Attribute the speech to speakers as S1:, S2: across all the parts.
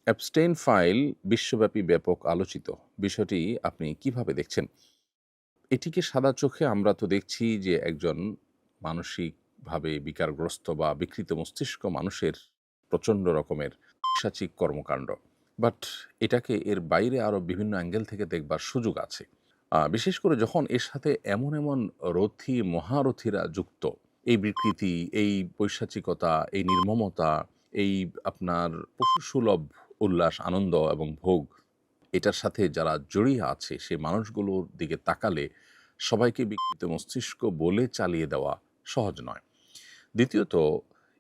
S1: Abstain file বিশ্বব্যাপী ব্যাপক আলোচিত। বিষয়টি আপনি কিভাবে দেখছেন? এটিকে সাদা চোখে আমরা তো দেখছি যে একজন মানসিকভাবে বিকারগ্রস্ত বা বিকৃত মস্তিষ্ক মানুষের প্রচণ্ড রকমের পৈশাচিক কর্মকাণ্ড। বাট এটাকে এর বাইরে আরও বিভিন্ন অ্যাঙ্গেল থেকে দেখবার সুযোগ আছে। বিশেষ করে যখন এর সাথে এমন রথী মহারথীরা যুক্ত, এই বিকৃতি, এই পৈশাচিকতা, এই নির্মমতা, এই আপনার পশুসুলভ উল্লাস, আনন্দ এবং ভোগ, এটার সাথে যারা জড়িয়ে আছে সে মানুষগুলোর দিকে তাকালে সবাইকে বিকৃত মস্তিষ্ক বলে চালিয়ে দেওয়া সহজ নয়। দ্বিতীয়ত,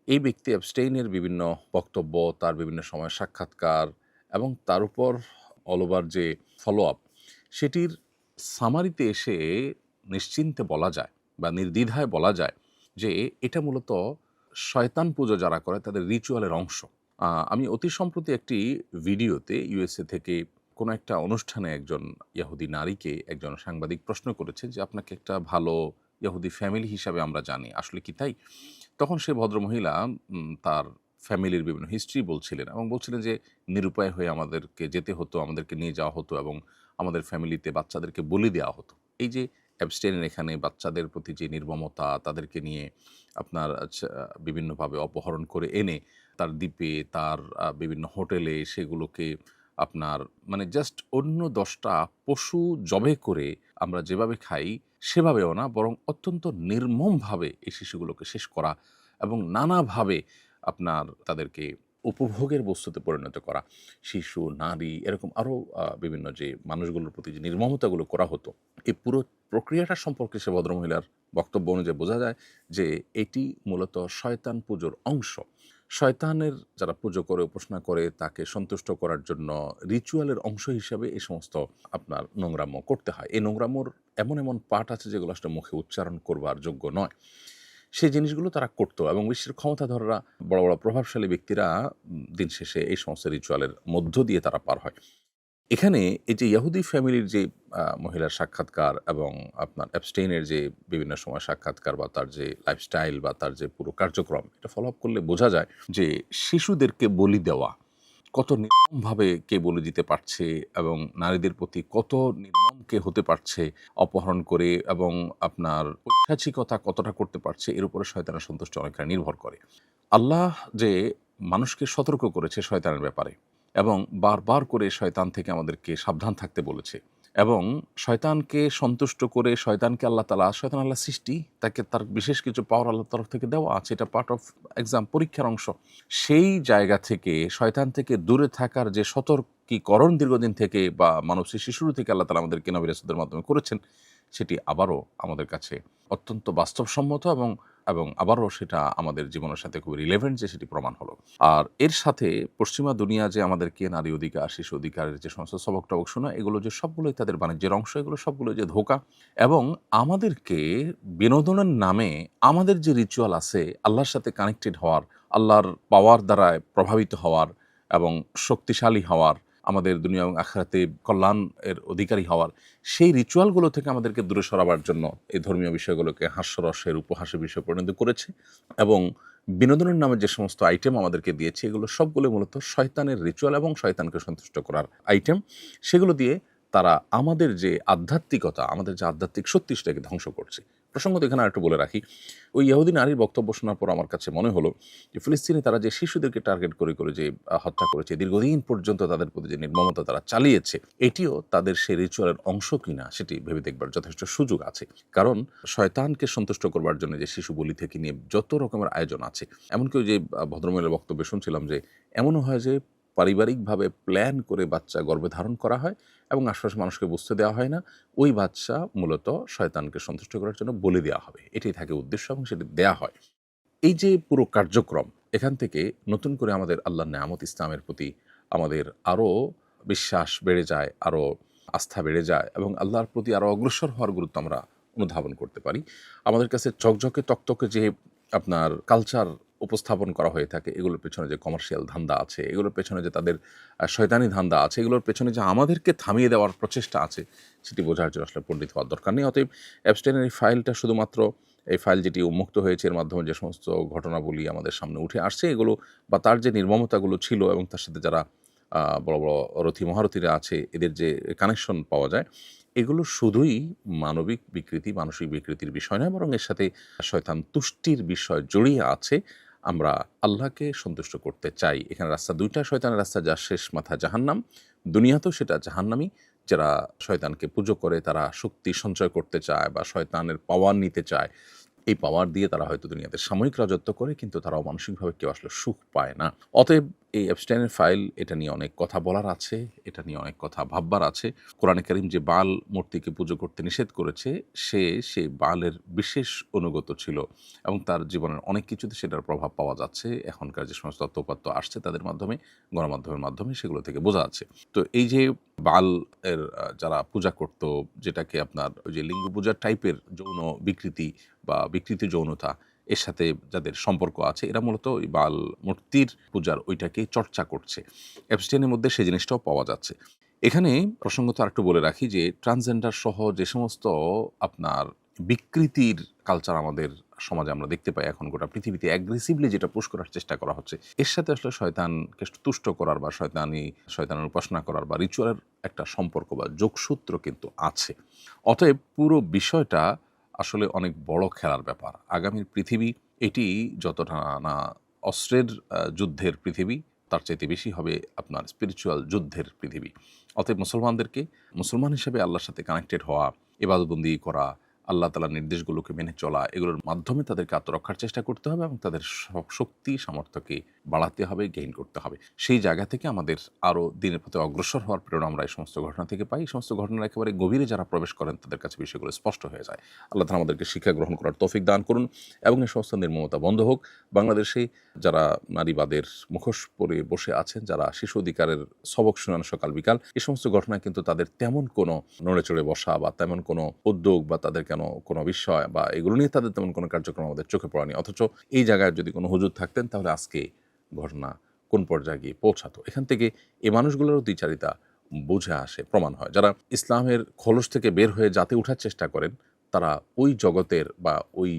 S1: এই ব্যক্তি অ্যাবস্টেইনের বিভিন্ন বক্তব্য, তার বিভিন্ন সময় সাক্ষাৎকার এবং তার উপর অল ওভার যে ফলো আপ, সেটির সামারিতে এসে নিশ্চিন্তে বলা যায় বা নির্দ্বিধায় বলা যায় যে এটা মূলত শয়তান পুজো যারা করে তাদের রিচুয়ালের অংশ। আমি অতি সম্প্রতি একটি ভিডিওতে ইউএসএ থেকে কোনো একটা অনুষ্ঠানে একজন ইহুদি নারীকে একজন সাংবাদিক প্রশ্ন করেছে যে, "আপনাকে একটা ভালো ইহুদি ফ্যামিলি হিসাবে আমরা জানি। আসলে কি তাই?" তখন সে ভদ্রমহিলা তার ফ্যামিলির বিভিন্ন হিস্ট্রি বলছিলেন এবং বলছিলেন যে, "নিরুপায় হয়ে আমাদেরকে যেতে হতো, আমাদেরকে নিয়ে যাওয়া হতো এবং আমাদের ফ্যামিলিতে বাচ্চাদেরকে বলি দেওয়া হতো।" এই যে অ্যাবস্টেইনের এখানে বাচ্চাদের প্রতি যে নির্মমতা, তাদেরকে নিয়ে আপনার বিভিন্নভাবে অপহরণ করে এনে তার দ্বীপে, তার বিভিন্ন হোটেলে সেগুলোকে আপনার মানে জাস্ট অন্য ১০ টা পশু জবাই করে আমরা যেভাবে খাই সেভাবেও না, বরং অত্যন্ত নির্মমভাবে এই শিশুগুলোকে শেষ করা এবং নানাভাবে আপনার তাদেরকে উপভোগের বস্তুতে পরিণত করা। শিশু, নারী এরকম আরও বিভিন্ন যে মানুষগুলোর প্রতি যে নির্মমতাগুলো করা হতো, এই পুরো প্রক্রিয়াটা সম্পর্কে সে ভদ্রমহিলার বক্তব্য অনুযায়ী বোঝা যায় যে এটি মূলত শয়তান পুজোর অংশ। শয়তানের যারা পুজো করে, উপাসনা করে তাকে সন্তুষ্ট করার জন্য রিচুয়ালের অংশ হিসাবে এই সমস্ত আপনার নোংরামো করতে হয়। এই নোংরামোর এমন পার্ট আছে যেগুলো আসলে মুখে উচ্চারণ করবার যোগ্য নয়। সেই জিনিসগুলো তারা করত এবং বিশ্বের ক্ষমতাধররা বড় প্রভাবশালী ব্যক্তিরা দিন শেষে এই সমস্ত রিচুয়ালের মধ্য দিয়ে তারা পার হয়। এখানে এই যে ইহুদি ফ্যামিলির যে মহিলার সাক্ষাৎকার এবং আপনার অ্যাবস্টেইনের যে বিভিন্ন সময় সাক্ষাৎকার বা তার যে লাইফস্টাইল বা তার যে পুরো কার্যক্রম, এটা ফলো আপ করলে বোঝা যায় যে শিশুদেরকে বলি দেওয়া কত নির্মমভাবে কে বলি দিতে পারছে এবং নারীদের প্রতি কত নির্মম কে হতে পারছে অপহরণ করে এবং আপনার পৈশাচিকতা কতটা করতে পারছে এর উপরে শয়তানের সন্তুষ্টি অনেকটা নির্ভর করে। আল্লাহ যে মানুষকে সতর্ক করেছে শয়তানের ব্যাপারে এবং বারবার করে শয়তান থেকে আমাদেরকে সাবধান থাকতে বলেছে এবং শয়তানকে সন্তুষ্ট করে শয়তানকে আল্লাহ তাআলা, শয়তান আল্লাহর সৃষ্টি, তাকে তার বিশেষ কিছু পাওয়ার আল্লাহর তরফ থেকে দেওয়া আছে, এটা পার্ট অফ এক্সাম, পরীক্ষার অংশ। সেই জায়গা থেকে শয়তান থেকে দূরে থাকার যে সতর্কীকরণ দীর্ঘদিন থেকে বা মানব সৃষ্টির শুরু থেকে আল্লাহ তাআলা আমাদেরকে নবী রাসূলদের মাধ্যমে করেছেন, সেটি আবারও আমাদের কাছে অত্যন্ত বাস্তবসম্মত এবং এবং আবারও সেটা আমাদের জীবনের সাথে খুবই রিলেভেন্ট যে সেটি প্রমাণ হলো। আর এর সাথে পশ্চিমা দুনিয়া যে আমাদেরকে নারী অধিকার, শিশু অধিকারের যে সমস্ত সবক-টবক শোনায়, এগুলো যে সবগুলোই তাদের বাণিজ্যের অংশ, এগুলো সবগুলোই যে ধোঁকা এবং আমাদেরকে বিনোদনের নামে আমাদের যে রিচুয়াল আছে আল্লাহর সাথে কানেক্টেড হওয়ার, আল্লাহর পাওয়ার দ্বারায় প্রভাবিত হওয়ার এবং শক্তিশালী হওয়ার, আমাদের দুনিয়া এবং আখিরাতে কল্যাণ এর অধিকারী হওয়ার, সেই রিচুয়ালগুলো থেকে আমাদেরকে দূরে সরাবার জন্য এই ধর্মীয় বিষয়গুলোকে হাস্যরসের উপহাসের বিষয়ে পরিণত করেছে এবং বিনোদনের নামে যে সমস্ত আইটেম আমাদেরকে দিয়েছে এগুলো সবগুলো মূলত শয়তানের রিচুয়াল এবং শয়তানকে সন্তুষ্ট করার আইটেম। সেগুলো দিয়ে তারা আমাদের যে আধ্যাত্মিকতা, আমাদের যে আধ্যাত্মিক শক্তি সেটাকে ধ্বংস করছে। প্রসঙ্গত এখানে আরেকটু বলে রাখি, ওই ইহুদি নারীর বক্তব্য শোনার পর আমার কাছে মনে হলো যে ফিলিস্তিনে তারা যে শিশুদেরকে টার্গেট করে যে হত্যা করেছে, দীর্ঘদিন পর্যন্ত তাদের প্রতি যে নির্মমতা তারা চালিয়েছে, এটিও তাদের সেই রিচুয়ালের অংশ কিনা সেটি ভেবে দেখবার যথেষ্ট সুযোগ আছে। কারণ শয়তানকে সন্তুষ্ট করবার জন্য যে শিশু বলি থেকে নিয়ে যত রকমের আয়োজন আছে, এমনকি ওই যে ভদ্রমহিলার বক্তব্যে শুনছিলাম যে এমনও হয় যে পারিবারিকভাবে প্ল্যান করে বাচ্চা গর্ভে ধারণ করা হয় এবং আশপাশের মানুষকে বুঝতে দেওয়া হয় না। ওই বাচ্চা মূলত শয়তানকে সন্তুষ্ট করার জন্য বলি দেওয়া হবে। এটাই থাকে উদ্দেশ্য এবং সেটি দেয়া হয়। এই যে পুরো কার্যক্রম, এখান থেকে নতুন করে আমাদের আল্লাহর নেয়ামত ইসলামের প্রতি আমাদের আরও বিশ্বাস বেড়ে যায়, আরও আস্থা বেড়ে যায় এবং আল্লাহর প্রতি আরও অগ্রসর হওয়ার গুরুত্ব আমরা অনুধাবন করতে পারি। আমাদের কাছে ঝকঝকে তকতকে যে আপনার কালচার উপস্থাপন করা হয়ে থাকে, এগুলোর পেছনে যে কমার্শিয়াল ধান্দা আছে, এগুলোর পেছনে যে তাদের শয়তানি ধান্দা আছে, এগুলোর পেছনে যে আমাদেরকে থামিয়ে দেওয়ার প্রচেষ্টা আছে, সেটি বোঝার জন্য আসলে পণ্ডিত হওয়ার দরকার নেই। অতএব অ্যাবস্টেইনের এই ফাইলটা শুধুমাত্র এই ফাইল যেটি উন্মুক্ত হয়েছে এর মাধ্যমে যে সমস্ত ঘটনাবলী আমাদের সামনে উঠে আসছে এগুলো বা তার যে নির্মমতাগুলো ছিল এবং তার সাথে যারা বড়, বড় রথী মহারথীরা আছে, এদের যে কানেকশন পাওয়া যায়, এগুলো শুধুই মানবিক বিকৃতি, মানসিক বিকৃতির বিষয় নয়, বরং এর সাথে শয়তান তুষ্টির বিষয় জড়িয়ে আছে। আমরা আল্লাহকে সন্তুষ্ট করতে চাই। এখানে রাস্তা ২ টা, শয়তানের রাস্তা যার শেষ মাথা জাহান্নাম। দুনিয়াতেও সেটা জাহান্নামী। যারা শয়তানকে পুজো করে, তারা শক্তি সঞ্চয় করতে চায় বা শয়তানের পাওয়ার নিতে চায়। এই পাওয়ার দিয়ে তারা হয়তো দুনিয়াতে সাময়িক রাজত্ব করে, কিন্তু তারাও মানসিকভাবে কেউ আসলে সুখ পায় না। অতএব এই এপস্টাইনের ফাইল, এটা নিয়ে অনেক কথা বলার আছে, এটা নিয়ে অনেক কথা ভাববার আছে। কোরআনে কারীম যে বাল মূর্তিকে পুজো করতে নিষেধ করেছে, সেই বালের বিশেষ অনুগত ছিল এবং তার জীবনের অনেক কিছুতে সেটার প্রভাব পাওয়া যাচ্ছে। এখনকার যে সমস্ত তথ্য-উপাত্ত আসছে তাদের মাধ্যমে, গণমাধ্যমের মাধ্যমে সেগুলো থেকে বোঝা যাচ্ছে। তো এই যে বাল এর যারা পূজা করত, যেটাকে আপনার ওই যে লিঙ্গ পূজার টাইপের যৌন বিকৃতি বা বিকৃতি যৌনতা, এর সাথে যাদের সম্পর্ক আছে, এরা মূলত ওই বাল মূর্তির পূজার ওইটাকে চর্চা করছে। এপস্টাইনের মধ্যে সেই জিনিসটাও পাওয়া যাচ্ছে। এখানে প্রসঙ্গত আরেকটু বলে রাখি যে ট্রান্সজেন্ডার সহ যে সমস্ত আপনার বিকৃতির কালচার আমাদের সমাজে আমরা দেখতে পাই এখন গোটা পৃথিবীতে, অ্যাগ্রেসিভলি যেটা পুশ করার চেষ্টা করা হচ্ছে, এর সাথে আসলে শয়তানকে তুষ্ট করার বা শয়তানের উপাসনা করার বা রিচুয়ালের একটা সম্পর্ক বা যোগসূত্র কিন্তু আছে। অতএব পুরো বিষয়টা আসলে অনেক বড় খেলার ব্যাপার। আগামীর পৃথিবী এটি যতটা না অস্ত্রের যুদ্ধের পৃথিবী, তার চাইতে বেশি হবে আপনার স্পিরিচুয়াল যুদ্ধের পৃথিবী। অতএব মুসলমানদেরকে মুসলমান হিসেবে আল্লাহর সাথে কানেক্টেড হওয়া, ইবাদতবন্দি করা, আল্লাহ তাআলার নির্দেশগুলোকে মেনে চলা, এগুলোর মাধ্যমে তাদেরকে আত্মরক্ষার চেষ্টা করতে হবে এবং তাদের শক্তি সামর্থ্যকে বাড়াতে হবে, গেইন করতে হবে। সেই জায়গা থেকে আমাদের আরও দিনের পথে অগ্রসর হওয়ার প্রেরণা আমরা এই সমস্ত ঘটনা থেকে পাই। এই সমস্ত ঘটনার একেবারে গভীরে যারা প্রবেশ করেন, তাদের কাছে বিষয়গুলো স্পষ্ট হয়ে যায়। আল্লাহ তাআলা আমাদেরকে শিক্ষা গ্রহণ করার তৌফিক দান করুন এবং এই সমস্ত নির্মমতা বন্ধ হোক। বাংলাদেশে যারা নারীবাদের মুখোশ পরে বসে আছেন, যারা শিশু অধিকারের সবক শোনান সকাল বিকাল, এই সমস্ত ঘটনায় কিন্তু তাদের তেমন কোনো নড়ে চড়ে বসা বা তেমন কোনো উদ্যোগ বা তাদের কোনো বিষয় বা এগুলো নিয়ে তাদের তেমন কোনো কার্যক্রম আমাদের চোখে পড়েনি। অথচ এই জায়গায় যদি কোনো হুজুর থাকতেন, তাহলে আজকে ঘটনা কোন পর্যায়ে গিয়ে পৌঁছাতো। এখান থেকে এই মানুষগুলোরও দ্বিচারিতা বুঝে আসে, প্রমাণ হয়। যারা ইসলামের খোলস থেকে বের হয়ে জাতে উঠার চেষ্টা করেন, তারা ওই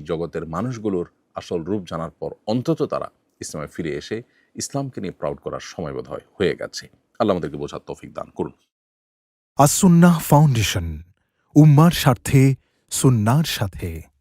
S1: জগতের মানুষগুলোর আসল রূপ জানার পর অন্তত তারা ইসলামে ফিরে এসে ইসলামকে নিয়ে প্রাউড করার সময় বোধহয় হয়ে গেছে। আল্লাহ আমাদেরকে বোঝার তৌফিক দান করুন।
S2: আসুন্নাহ ফাউন্ডেশন, উম্মার স্বার্থে সুন্নাহর সাথে।